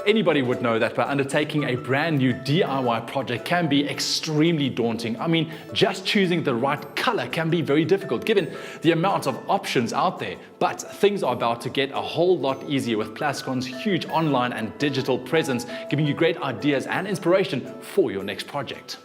anybody would know that undertaking a brand new DIY project can be extremely daunting. I mean, just choosing the right color can be very difficult given the amount of options out there. But things are about to get a whole lot easier with Plascon's huge online and digital presence, giving you great ideas and inspiration for your next project.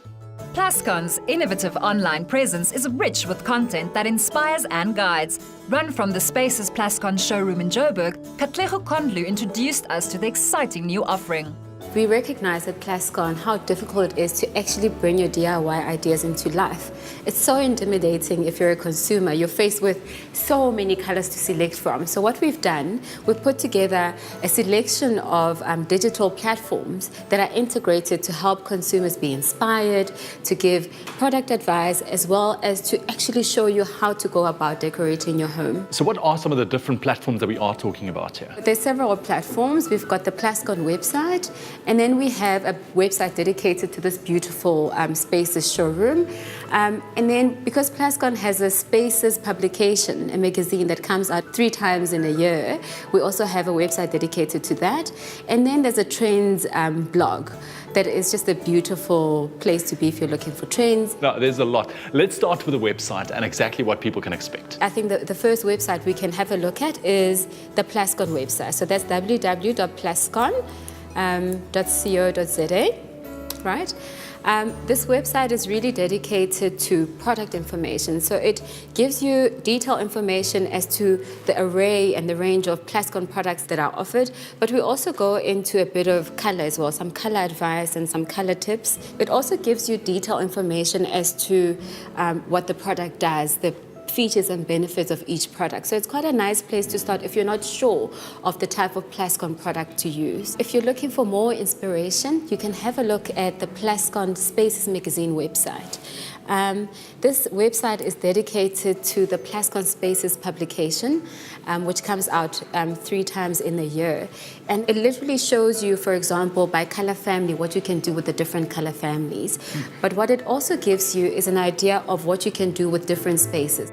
Plascon's innovative online presence is rich with content that inspires and guides. Run from the Spaces Plascon showroom in Joburg, Katlego Kondlu introduced us to the exciting new offering. We recognize at Plascon how difficult it is to actually bring your DIY ideas into life. It's so intimidating if you're a consumer. You're faced with so many colors to select from. So what we've done, we've put together a selection of digital platforms that are integrated to help consumers be inspired, to give product advice, as well as to actually show you how to go about decorating your home. So what are some of the different platforms that we are talking about here? There's several platforms. We've got the Plascon website, and then we have a website dedicated to this beautiful Spaces showroom. And then because Plascon has a Spaces publication, a magazine that comes out 3 times in a year, we also have a website dedicated to that. And then there's a trends blog that is just a beautiful place to be if you're looking for trends. No, there's a lot. Let's start with the website and exactly what people can expect. I think the first website we can have a look at is the Plascon website. So that's www.plascon.co.za, right? This website is really dedicated to product information. So it gives you detailed information as to the array and the range of Plascon products that are offered. But we also go into a bit of color as well, some color advice and some color tips. It also gives you detailed information as to what the product does, the features and benefits of each product. So it's quite a nice place to start if you're not sure of the type of Plascon product to use. If you're looking for more inspiration, you can have a look at the Plascon Spaces magazine website. This website is dedicated to the Plascon Spaces publication, which comes out 3 times in a year. And it literally shows you, for example, by color family, what you can do with the different color families. But what it also gives you is an idea of what you can do with different spaces.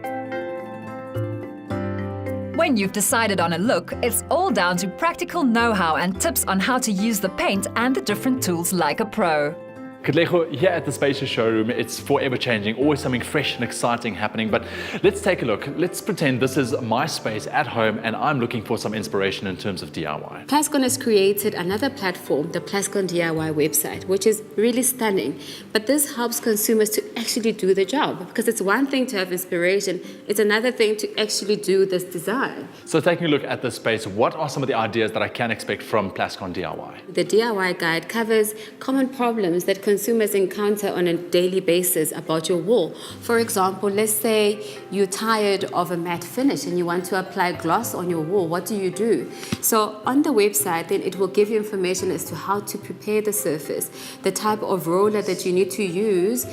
When you've decided on a look, it's all down to practical know-how and tips on how to use the paint and the different tools like a pro. Katlego, here at the Spaces showroom, it's forever changing, always something fresh and exciting happening. But let's take a look. Let's pretend this is my space at home and I'm looking for some inspiration in terms of DIY. Plascon has created another platform, the Plascon DIY website, which is really stunning. But this helps consumers to actually do the job, because it's one thing to have inspiration, it's another thing to actually do this design. So taking a look at this space, what are some of the ideas that I can expect from Plascon DIY? The DIY guide covers common problems that consumers encounter on a daily basis about your wall. For example, let's say you're tired of a matte finish and you want to apply gloss on your wall. What do you do? So on the website, then it will give you information as to how to prepare the surface, the type of roller that you need to use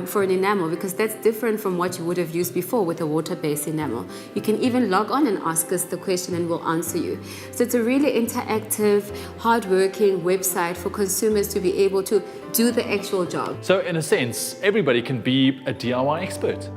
for an enamel, because that's different from what you would have used before with a water-based enamel. You can even log on and ask us the question and we'll answer you. So it's a really interactive, hard-working website for consumers to be able to do the actual job. So in a sense, everybody can be a DIY expert.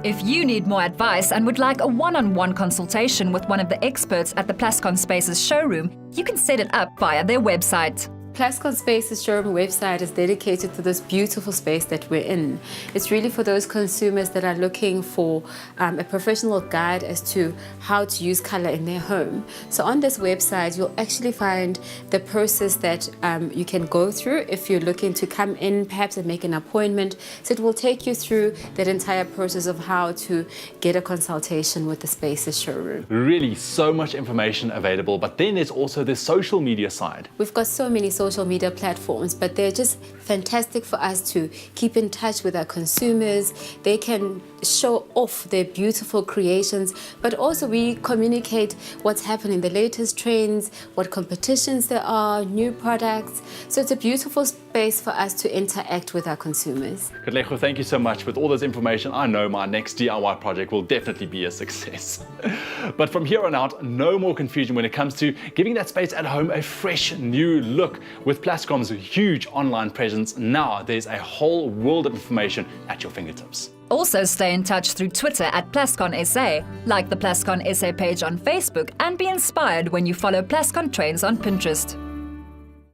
If you need more advice and would like a one-on-one consultation with one of the experts at the Plascon Spaces showroom, you can set it up via their website. Plascon Spaces showroom website is dedicated to this beautiful space that we're in. It's really for those consumers that are looking for a professional guide as to how to use color in their home. So on this website, you'll actually find the process that you can go through if you're looking to come in perhaps and make an appointment. So it will take you through that entire process of how to get a consultation with the Spaces showroom. Really, so much information available, but then there's also the social media side. We've got so many social media platforms, but they're just fantastic for us to keep in touch with our consumers. They can show off their beautiful creations, but also we communicate what's happening, the latest trends, what competitions there are, new products. So it's a beautiful space for us to interact with our consumers. Katlego, thank you so much. With all this information, I know my next DIY project will definitely be a success. But from here on out, no more confusion when it comes to giving that space at home a fresh new look. With Plascon's huge online presence, now there's a whole world of information at your fingertips. Also stay in touch through Twitter at Plascon SA, like the Plascon SA page on Facebook, and be inspired when you follow Plascon Trends on Pinterest.